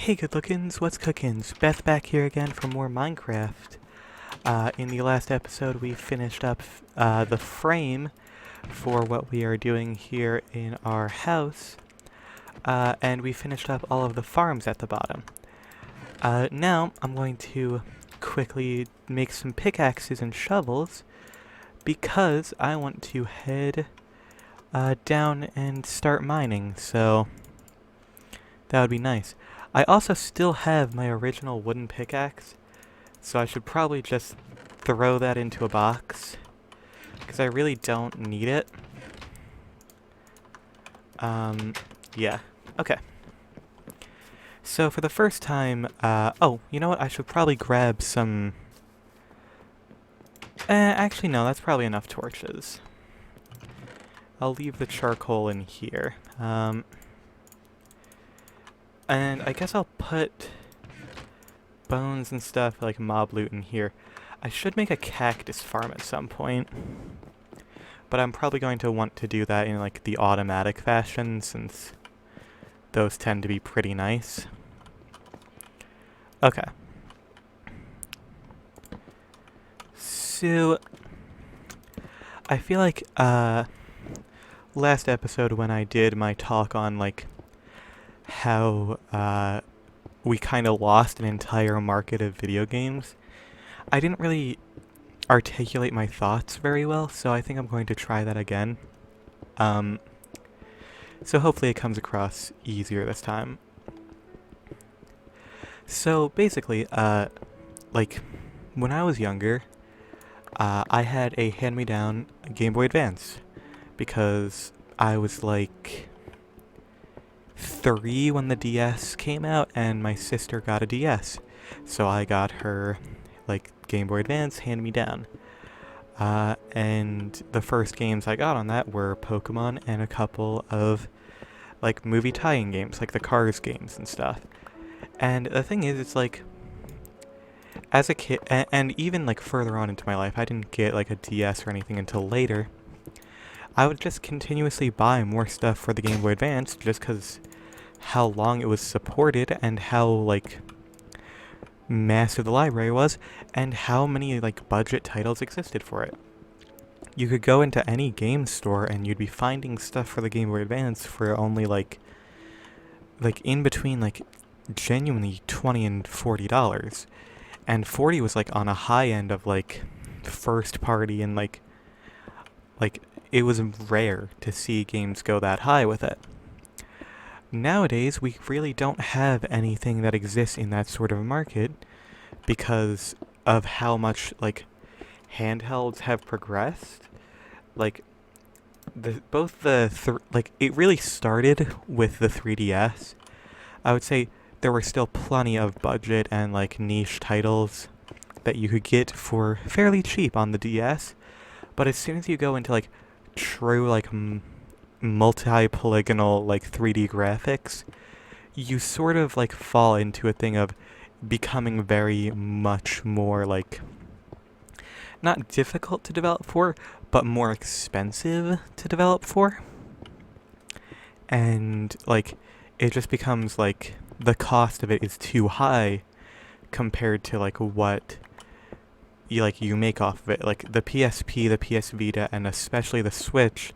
Hey good lookins, what's cookins? Beth back here again for more Minecraft. In the last episode we finished up the frame for what we are doing here in our house. And we finished up all of the farms at the bottom. Now I'm going to quickly make some pickaxes and shovels because I want to head down and start mining, so that would be nice. I also still have my original wooden pickaxe, so I should probably just throw that into a box, because I really don't need it. Yeah. Okay. So for the first time, oh, you know what? I should probably grab some... actually no, that's probably enough torches. I'll leave the charcoal in here. And I guess I'll put bones and stuff, like mob loot, in here. I should make a cactus farm at some point, but I'm probably going to want to do that in like the automatic fashion, since those tend to be pretty nice. Okay. So I feel like last episode when I did my talk on like how we kind of lost an entire market of video games, I didn't really articulate my thoughts very well, so I think I'm going to try that again. So hopefully it comes across easier this time. So basically, like, when I was younger, I had a hand-me-down Game Boy Advance, because I was like 3 when the DS came out, and my sister got a DS, so I got her like Game Boy Advance hand-me-down. And the first games I got on that were Pokemon and a couple of like movie tie-in games, like the Cars games and stuff. And the thing is, it's like, as a kid, and even like further on into my life, I didn't get like a DS or anything until later. I would just continuously buy more stuff for the Game Boy Advance just because how long it was supported and how like massive the library was and how many like budget titles existed for it. You could go into any game store and you'd be finding stuff for the Game Boy Advance for only like in between like genuinely $20 and $40. And 40 was like on a high end of like first party, and like it was rare to see games go that high with it. Nowadays, we really don't have anything that exists in that sort of market because of how much like handhelds have progressed. Like it really started with the 3DS. I would say there were still plenty of budget and like niche titles that you could get for fairly cheap on the DS, but as soon as you go into like true like multi-polygonal like 3D graphics, you sort of like fall into a thing of becoming very much more like not difficult to develop for, but more expensive to develop for. And like it just becomes like the cost of it is too high compared to like what you make off of it. Like the PSP, the PS Vita, and especially the Switch,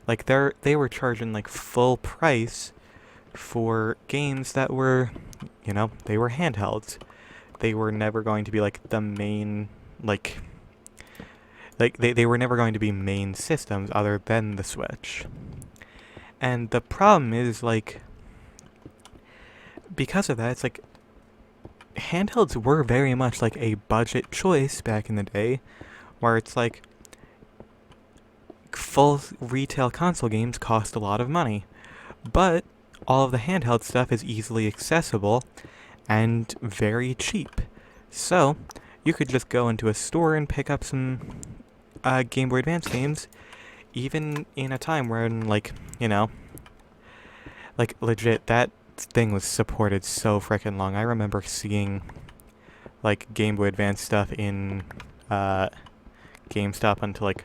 like they were charging like full price for games that were, they were handhelds. They were never going to be like the main they were never going to be main systems other than the Switch. And the problem is like because of that, it's like handhelds were very much like a budget choice back in the day, where it's like full retail console games cost a lot of money, but all of the handheld stuff is easily accessible and very cheap. So you could just go into a store and pick up some Game Boy Advance games, even in a time when like legit that thing was supported so freaking long. I remember seeing like Game Boy Advance stuff in GameStop until like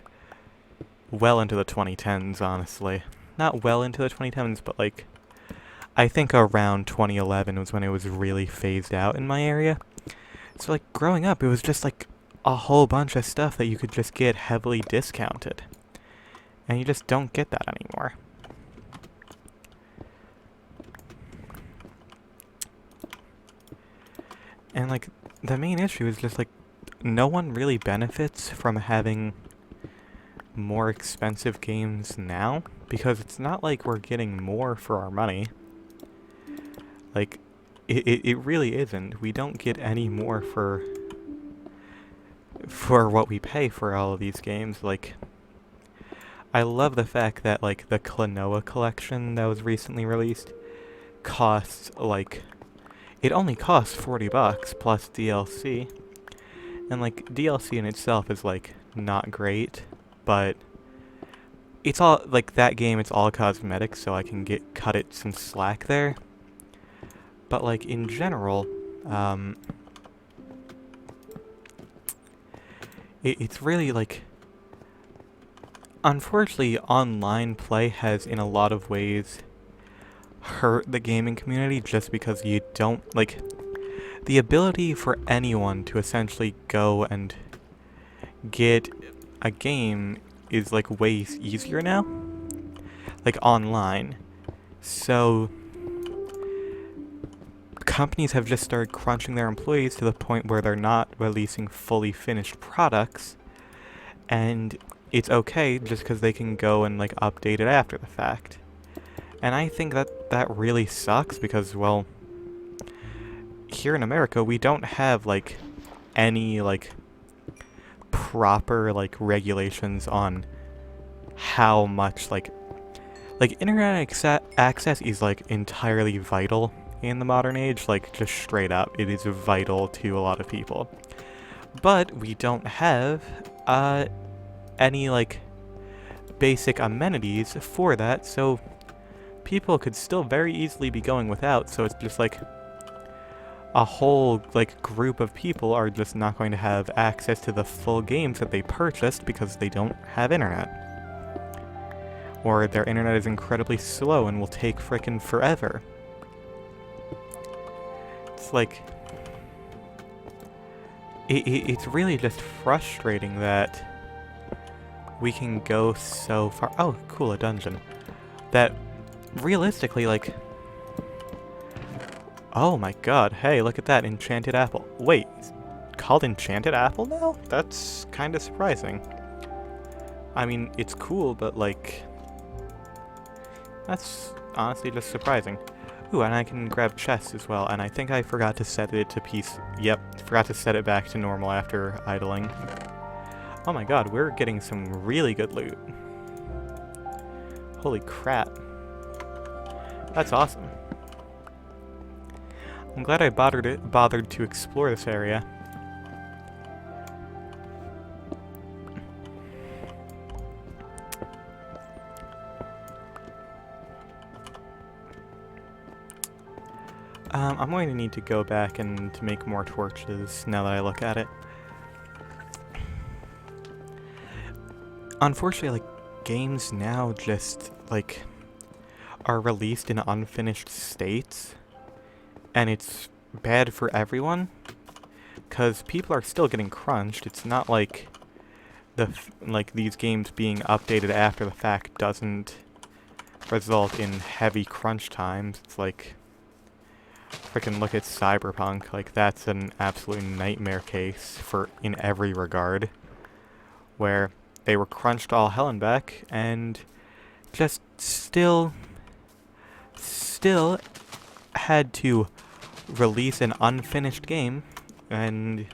well into the 2010s, honestly. Not well into the 2010s, but like I think around 2011 was when it was really phased out in my area. So like growing up, it was just like a whole bunch of stuff that you could just get heavily discounted. And you just don't get that anymore. And like the main issue is just like no one really benefits from having more expensive games now, because it's not like we're getting more for our money. Like, it really isn't. We don't get any more for what we pay for all of these games. Like, I love the fact that, like, the Klonoa collection that was recently released costs, like, it only costs $40 plus DLC. And, like, DLC in itself is, like, not great, but it's all, like, that game, it's all cosmetic, so I can cut it some slack there. But, like, in general, it's really, like, unfortunately, online play has, in a lot of ways, hurt the gaming community just because you don't, like, the ability for anyone to essentially go and get a game is, like, way easier now. Like, online. So companies have just started crunching their employees to the point where they're not releasing fully finished products, and it's okay just because they can go and like update it after the fact. And I think that really sucks because, well, here in America we don't have like any like proper like regulations on how much like internet access is like entirely vital in the modern age, like just straight up, it is vital to a lot of people. But we don't have any like basic amenities for that, so people could still very easily be going without, so it's just like a whole like group of people are just not going to have access to the full games that they purchased because they don't have internet. Or their internet is incredibly slow and will take frickin' forever. It's like, it's really just frustrating that we can go so far. Oh, cool, a dungeon. That realistically, like, oh my god, hey, look at that, enchanted apple. Wait, it's called enchanted apple now? That's kind of surprising. I mean, it's cool, but like, that's honestly just surprising. Ooh, and I can grab chests as well, and I think I forgot to set it to peace. Yep, forgot to set it back to normal after idling. Oh my god, we're getting some really good loot. Holy crap. That's awesome. I'm glad I bothered to explore this area. I'm going to need to go back and to make more torches now that I look at it. Unfortunately, like, games now just, like, are released in unfinished states, and it's bad for everyone, because people are still getting crunched. It's not like these games being updated after the fact doesn't result in heavy crunch times. It's like, freaking look at Cyberpunk, like that's an absolute nightmare case in every regard, where they were crunched all hell and back, and just still had to release an unfinished game, and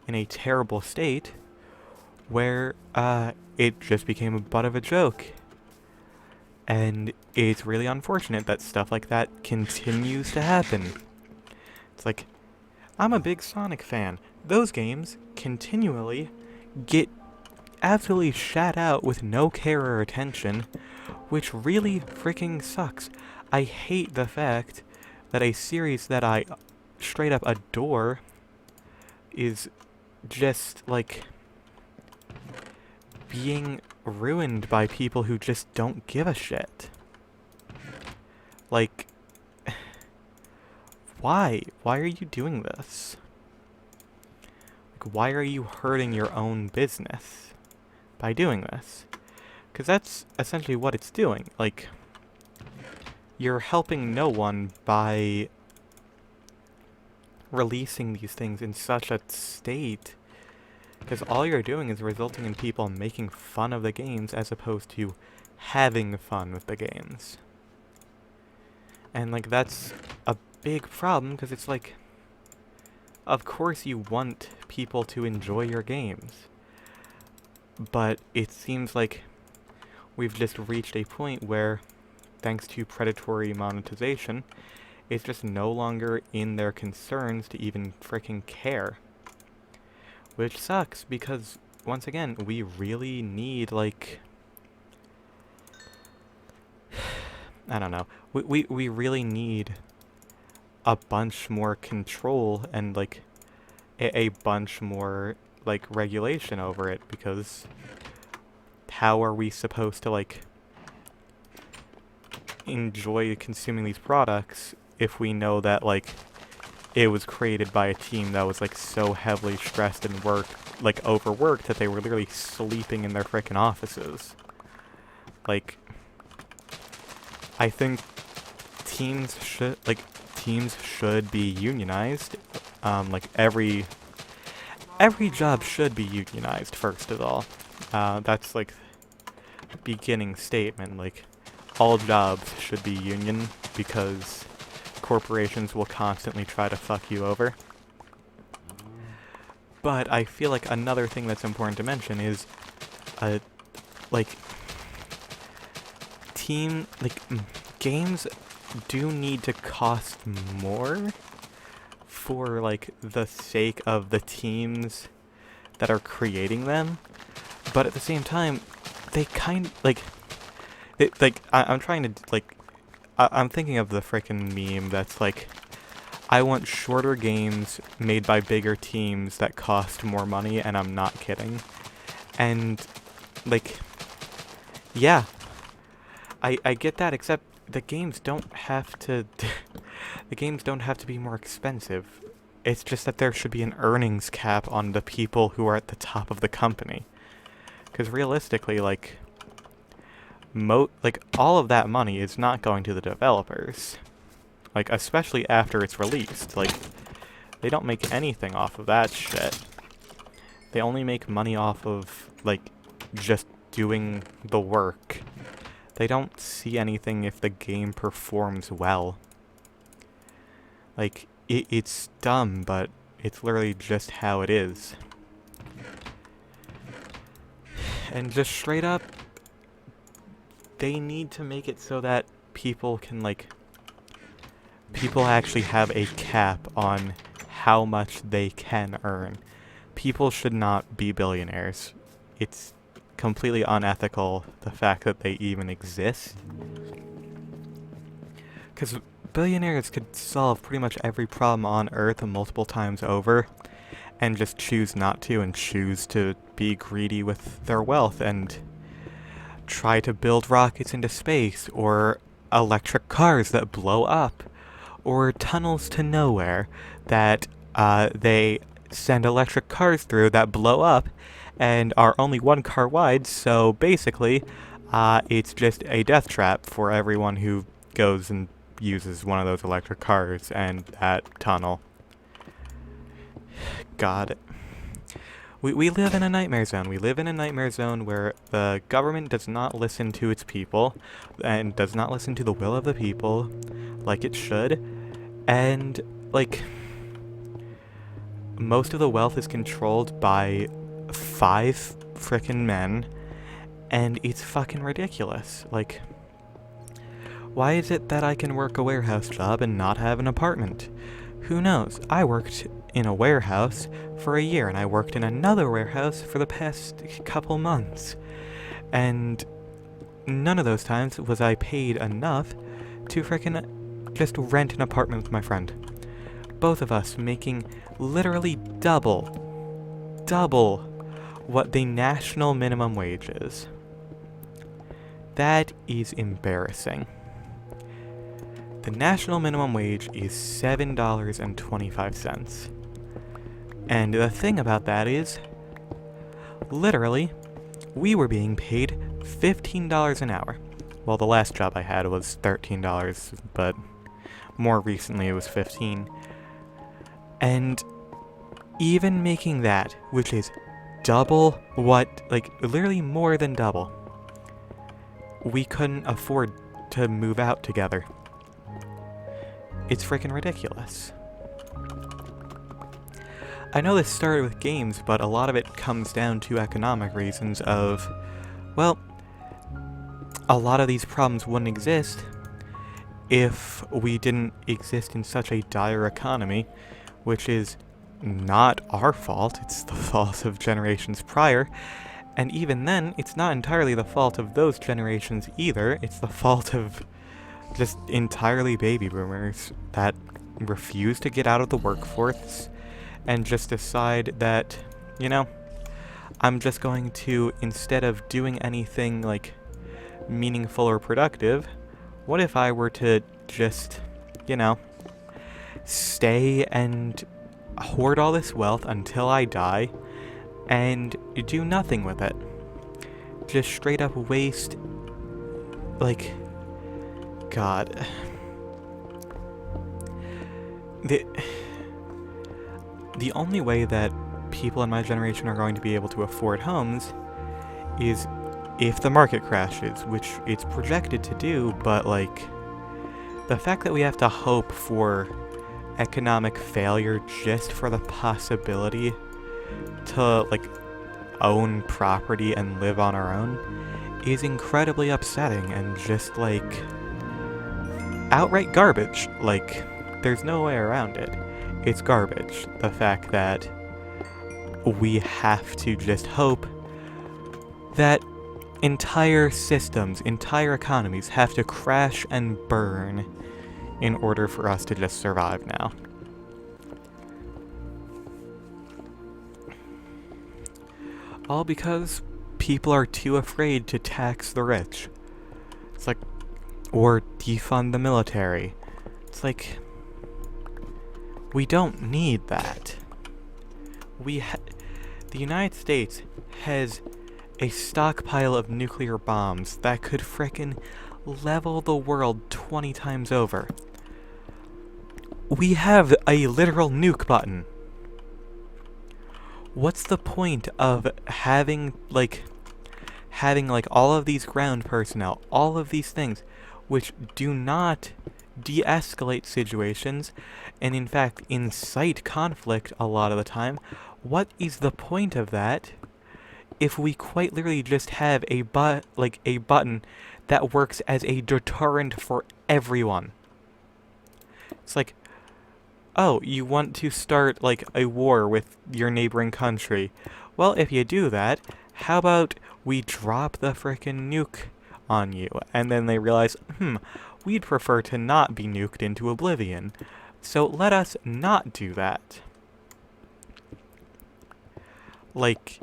in a terrible state, where it just became a butt of a joke. And it's really unfortunate that stuff like that continues to happen. It's like, I'm a big Sonic fan. Those games continually get absolutely shat out with no care or attention, which really freaking sucks. I hate the fact that a series that I straight up adore is just, like, being ruined by people who just don't give a shit. Like, why? Why are you doing this? Like, why are you hurting your own business by doing this? Because that's essentially what it's doing. Like, you're helping no one by releasing these things in such a state, because all you're doing is resulting in people making fun of the games as opposed to having fun with the games. And, like, that's a big problem, because it's like, of course you want people to enjoy your games, but it seems like we've just reached a point where, thanks to predatory monetization, it's just no longer in their concerns to even frickin' care. Which sucks, because, once again, we really need, like... I don't know. We really need a bunch more control and, like, a bunch more, like, regulation over it, because how are we supposed to, like, enjoy consuming these products if we know that, like, it was created by a team that was, like, so heavily stressed and overworked that they were literally sleeping in their frickin' offices? Like, I think teams should be unionized. Like, every job should be unionized, first of all. That's, like, the beginning statement. Like, all jobs should be union, because corporations will constantly try to fuck you over. But I feel like another thing that's important to mention is, like, games do need to cost more for, like, the sake of the teams that are creating them. But at the same time, they I'm trying to, like, I'm thinking of the frickin' meme that's like, I want shorter games made by bigger teams that cost more money, and I'm not kidding. And, like, yeah, I get that, except the games don't have to, the games don't have to be more expensive. It's just that there should be an earnings cap on the people who are at the top of the company. Because realistically, like, all of that money is not going to the developers. Like, especially after it's released. Like, they don't make anything off of that shit. They only make money off of, like, just doing the work. They don't see anything if the game performs well. Like, it's dumb, but it's literally just how it is. And just straight up, they need to make it so that people can, like, people actually have a cap on how much they can earn. People should not be billionaires. It's completely unethical, the fact that they even exist. Because billionaires could solve pretty much every problem on Earth multiple times over, and just choose not to, and choose to be greedy with their wealth, and try to build rockets into space, or electric cars that blow up, or tunnels to nowhere that they send electric cars through that blow up and are only one car wide, so basically it's just a death trap for everyone who goes and uses one of those electric cars and that tunnel. God. We live in a nightmare zone. We live in a nightmare zone where the government does not listen to its people and does not listen to the will of the people like it should. And, like, most of the wealth is controlled by 5 frickin' men, and it's fucking ridiculous. Like, why is it that I can work a warehouse job and not have an apartment? Who knows? I worked in a warehouse for a year, and I worked in another warehouse for the past couple months. And none of those times was I paid enough to frickin' just rent an apartment with my friend. Both of us making literally double what the national minimum wage is. That is embarrassing. The national minimum wage is $7.25. And the thing about that is, literally, we were being paid $15 an hour. Well, the last job I had was $13, but more recently it was $15. And even making that, which is double what, like, literally more than double, we couldn't afford to move out together. It's freaking ridiculous. I know this started with games, but a lot of it comes down to economic reasons of, well, a lot of these problems wouldn't exist if we didn't exist in such a dire economy, which is not our fault, it's the fault of generations prior, and even then, it's not entirely the fault of those generations either, it's the fault of just entirely baby boomers that refuse to get out of the workforce and just decide that, you know, I'm just going to, instead of doing anything, like, meaningful or productive, what if I were to just, you know, stay and hoard all this wealth until I die and do nothing with it? Just straight up waste, like, God. The only way that people in my generation are going to be able to afford homes is if the market crashes, which it's projected to do, but, like, the fact that we have to hope for economic failure just for the possibility to, like, own property and live on our own is incredibly upsetting and just, like, outright garbage. Like, there's no way around it. It's garbage. The fact that we have to just hope that entire systems, entire economies have to crash and burn in order for us to just survive now. All because people are too afraid to tax the rich. It's like, or defund the military. It's like, we don't need that. The United States has a stockpile of nuclear bombs that could frickin' level the world 20 times over. We have a literal nuke button. What's the point of having all of these ground personnel, all of these things, which do not de-escalate situations, and in fact incite conflict a lot of the time? What is the point of that if we quite literally just have a button that works as a deterrent for everyone? It's like, oh, you want to start, like, a war with your neighboring country. Well, if you do that, how about we drop the frickin' nuke on you? And then they realize, we'd prefer to not be nuked into oblivion. So let us not do that. Like,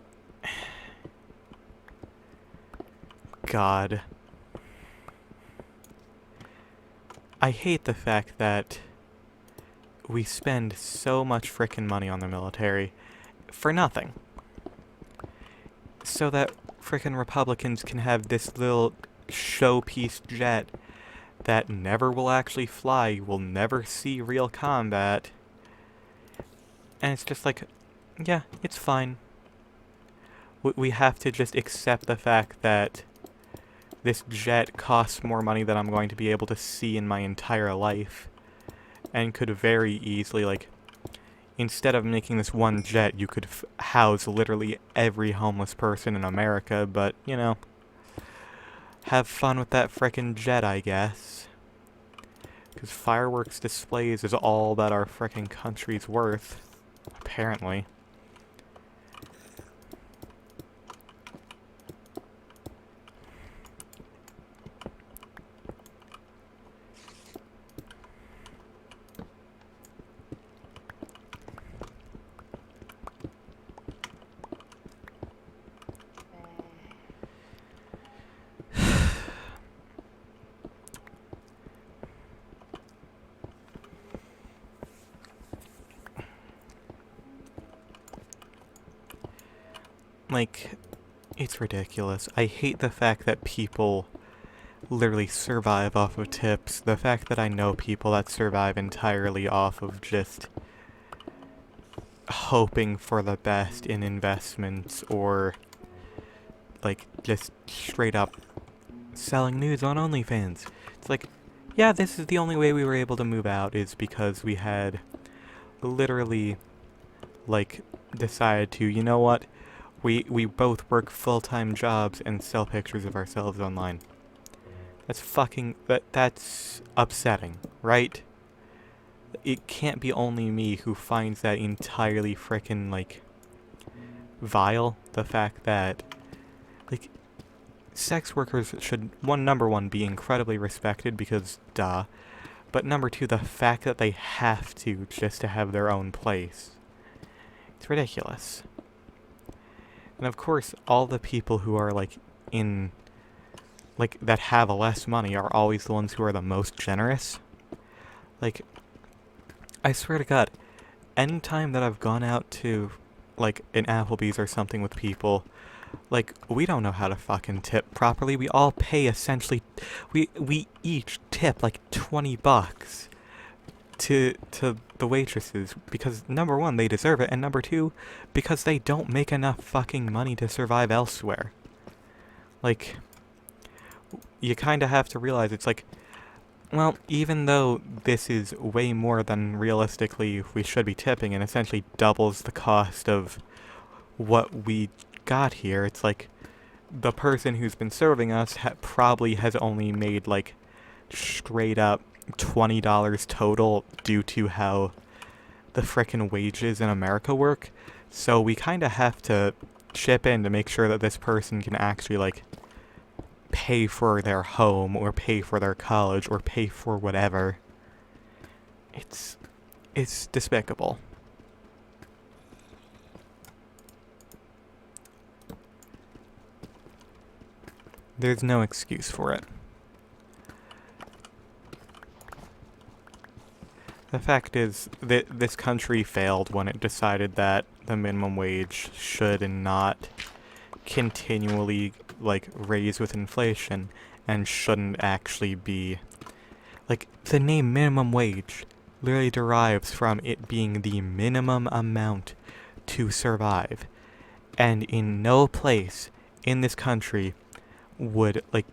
God. I hate the fact that we spend so much frickin' money on the military for nothing. So that frickin' Republicans can have this little showpiece jet that never will actually fly, you will never see real combat. And it's just like, yeah, it's fine. We have to just accept the fact that this jet costs more money than I'm going to be able to see in my entire life. And could very easily, like, instead of making this one jet, you could house literally every homeless person in America, but, you know, have fun with that frickin' jet, I guess. Because fireworks displays is all that our frickin' country's worth, apparently. like, it's ridiculous. I hate the fact that people literally survive off of tips. The fact that I know people that survive entirely off of just hoping for the best in investments, or like just straight up selling nudes on OnlyFans. It's like, yeah, this is the only way we were able to move out, is because we had literally like decided to, you know what, we both work full-time jobs and sell pictures of ourselves online. That's upsetting, right? It can't be only me who finds that entirely frickin' like vile. The fact that like sex workers should, number one, be incredibly respected because duh, but number two, the fact that they have to just to have their own place. It's ridiculous. And of course, all the people who are like in like that have less money are always the ones who are the most generous. Like, I swear to God, anytime that I've gone out to like an Applebee's or something with people, like, we don't know how to fucking tip properly. We all pay essentially, we each tip like $20 to the waitresses, because number one, they deserve it, and number two, because they don't make enough fucking money to survive elsewhere. Like, you kind of have to realize it's like, well, even though this is way more than realistically we should be tipping and essentially doubles the cost of what we got here, it's like the person who's been serving us probably has only made like straight up $20 total due to how the frickin' wages in America work. So we kind of have to chip in to make sure that this person can actually like pay for their home or pay for their college or pay for whatever. It's despicable. There's no excuse for it. The fact is that this country failed when it decided that the minimum wage should not continually like raise with inflation and shouldn't actually be like, the name minimum wage literally derives from it being the minimum amount to survive, and in no place in this country would like,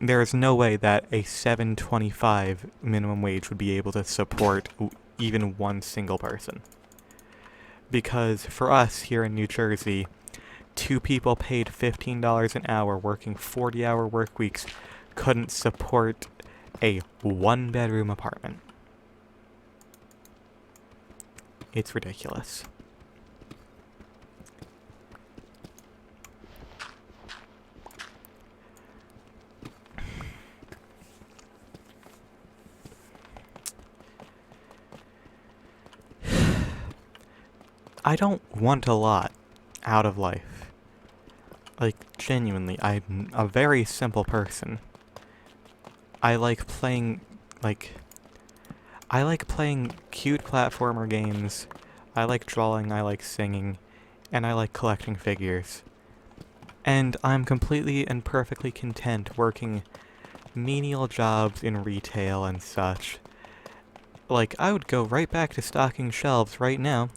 there is no way that a $7.25 minimum wage would be able to support even one single person. Because for us here in New Jersey, 2 people paid $15 an hour working 40-hour work weeks couldn't support a 1-bedroom apartment. It's ridiculous. I don't want a lot out of life. Like, genuinely, I'm a very simple person. I like playing cute platformer games, I like drawing, I like singing, and I like collecting figures. And I'm completely and perfectly content working menial jobs in retail and such. Like, I would go right back to stocking shelves right now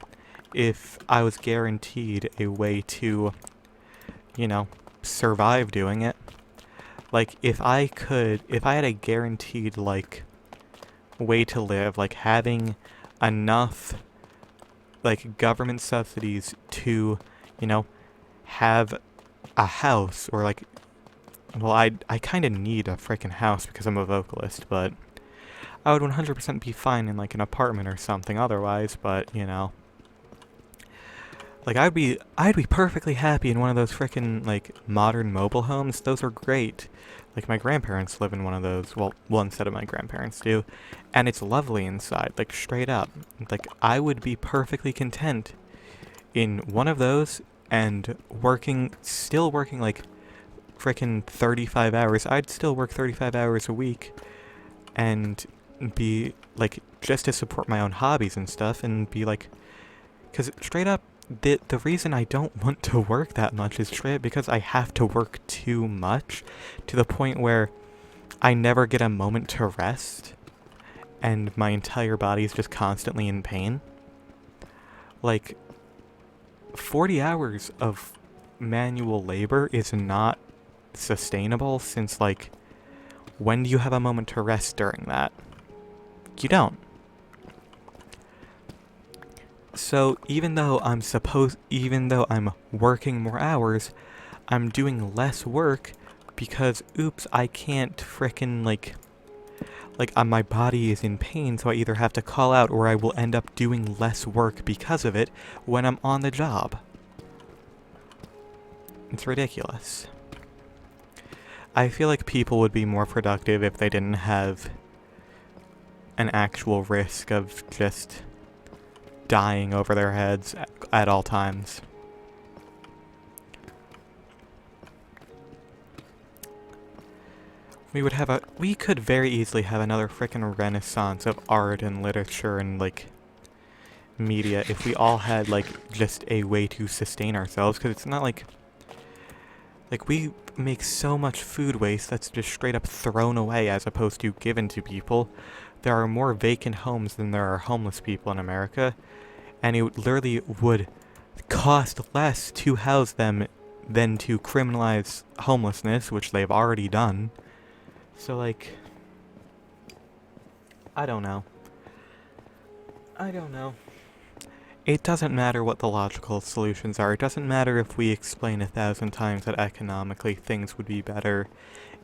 if I was guaranteed a way to, you know, survive doing it. Like, if I had a guaranteed, like, way to live, like, having enough, like, government subsidies to, you know, have a house, or, like, well, I kind of need a freaking house because I'm a vocalist, but I would 100% be fine in, like, an apartment or something otherwise, but, you know. Like, I'd be perfectly happy in one of those frickin', like, modern mobile homes. Those are great. Like, my grandparents live in one of those. Well, one set of my grandparents do. And it's lovely inside, like, straight up. Like, I would be perfectly content in one of those and still working, like, frickin' 35 hours. I'd still work 35 hours a week and be, like, just to support my own hobbies and stuff, and be, like, because straight up, the reason I don't want to work that much is straight because I have to work too much to the point where I never get a moment to rest and my entire body is just constantly in pain. Like, 40 hours of manual labor is not sustainable since, like, when do you have a moment to rest during that? You don't. So even though I'm working more hours, I'm doing less work because, oops, I can't frickin' my body is in pain, so I either have to call out or I will end up doing less work because of it when I'm on the job. It's ridiculous. I feel like people would be more productive if they didn't have an actual risk of just dying over their heads at all times. We could very easily have another frickin' renaissance of art and literature and, like, media if we all had, like, just a way to sustain ourselves, because it's not like we make so much food waste that's just straight up thrown away as opposed to given to people. There are more vacant homes than there are homeless people in America, and it literally would cost less to house them than to criminalize homelessness, which they've already done. So, like, I don't know. It doesn't matter what the logical solutions are. It doesn't matter if we explain 1,000 times that economically things would be better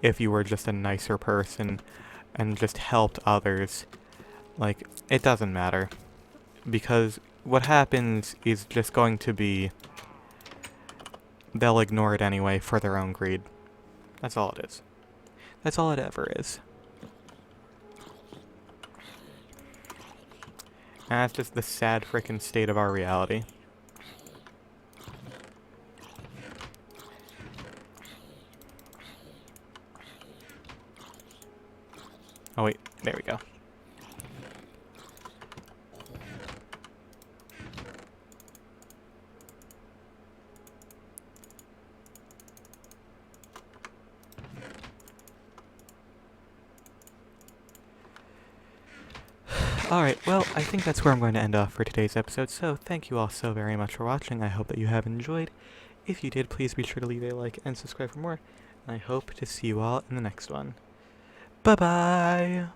if you were just a nicer person and just helped others. Like, it doesn't matter. Because what happens is just going to be they'll ignore it anyway for their own greed. That's all it is. That's all it ever is. And that's just the sad frickin' state of our reality. Oh wait, there we go. Alright, well, I think that's where I'm going to end off for today's episode, so thank you all so very much for watching. I hope that you have enjoyed. If you did, please be sure to leave a like and subscribe for more, and I hope to see you all in the next one. Bye-bye!